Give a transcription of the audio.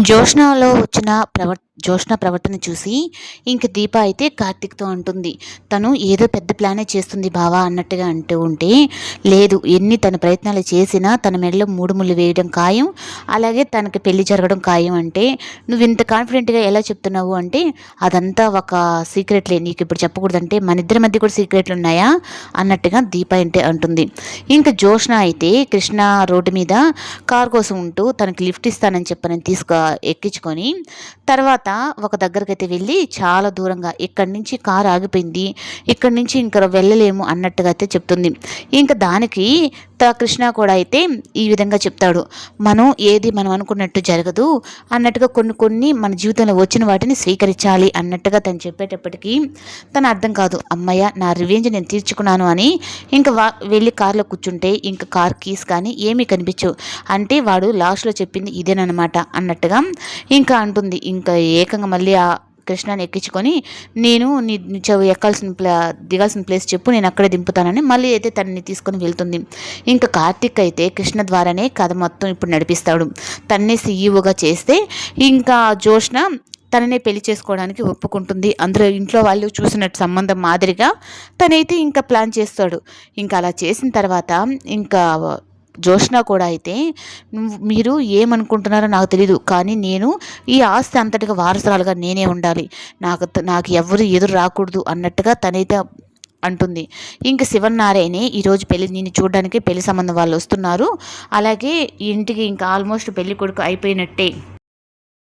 జోష్నాలో వచ్చిన జోష్న ప్రవర్తన చూసి ఇంక దీప అయితే కార్తీక్‌తో అంటుంది. తను ఏదో పెద్ద ప్లానే చేస్తుంది బావ అన్నట్టుగా అంటూ ఉంటే, లేదు ఎన్ని తన ప్రయత్నాలు చేసినా తన మెడలో 3 ముళ్ళు వేయడం ఖాయం. అలాగే తనకి పెళ్లి జరగడం ఖాయం అంటే, నువ్వింత కాన్ఫిడెంట్‌గా ఎలా చెప్తున్నావు అంటే, అదంతా ఒక సీక్రెట్‌లే నీకిప్పుడు చెప్పకూడదంటే, మనిద్దరి మధ్య కూడా సీక్రెట్లున్నాయా అన్నట్టుగా దీప అంటే అంటుంది. ఇంక జోష్న అయితే కృష్ణ రోడ్డు మీద కారు కోసం ఉంటూ తనకి లిఫ్ట్ ఇస్తానని చెప్పనని ఎక్కించుకొని తర్వాత ఒక దగ్గరకైతే వెళ్ళి చాలా దూరంగా ఇక్కడి నుంచి కారు ఆగిపోయింది, ఇక్కడి నుంచి ఇంకా వెళ్ళలేము అన్నట్టుగా అయితే చెప్తుంది. ఇంకా దానికి కృష్ణ కూడా అయితే ఈ విధంగా చెప్తాడు. మనం అనుకున్నట్టు జరగదు అన్నట్టుగా కొన్ని కొన్ని మన జీవితంలో వచ్చిన వాటిని స్వీకరించాలి అన్నట్టుగా తను చెప్పేటప్పటికీ తను అర్థం కాదు. అమ్మయ్య నా రివెంజ్ నేను తీర్చుకున్నాను అని ఇంకా వెళ్ళి కారులో కూర్చుంటే ఇంకా కార్ కీస్ కానీ ఏమీ కనిపించవు. అంటే వాడు లాస్ట్లో చెప్పింది ఇదేనమాట అన్నట్టుగా ఇంకా అంటుంది. ఇంకా ఏకంగా మళ్ళీ ఆ కృష్ణని ఎక్కించుకొని నేను దిగాల్సిన ప్లేస్ చెప్పు, నేను అక్కడే దింపుతానని మళ్ళీ అయితే తనని తీసుకొని వెళ్తుంది. ఇంకా కార్తీక్ అయితే కృష్ణ ద్వారానే కథ మొత్తం ఇప్పుడు నడిపిస్తాడు. తన్నే సీఈఓగా చేస్తే ఇంకా జోష్న తననే పెళ్లి చేసుకోవడానికి ఒప్పుకుంటుంది. అందులో ఇంట్లో వాళ్ళు చూసినట్టు సంబంధం మాదిరిగా తనైతే ఇంకా ప్లాన్ చేస్తాడు. ఇంకా అలా చేసిన తర్వాత ఇంకా జోష్న కూడా అయితే మీరు ఏమనుకుంటున్నారో నాకు తెలీదు, కానీ నేను ఈ ఆస్తి అంతటిగా వారసురాలుగా నేనే ఉండాలి, నాకు ఎవరు ఎదురు రాకూడదు అన్నట్టుగా తనైతే అంటుంది. ఇంక శివన్నారాయణే ఈరోజు నిన్ను చూడడానికి పెళ్లి సంబంధం వాళ్ళు వస్తున్నారు, అలాగే ఇంటికి ఇంకా ఆల్మోస్ట్ పెళ్లి కొడుకు అయిపోయినట్టే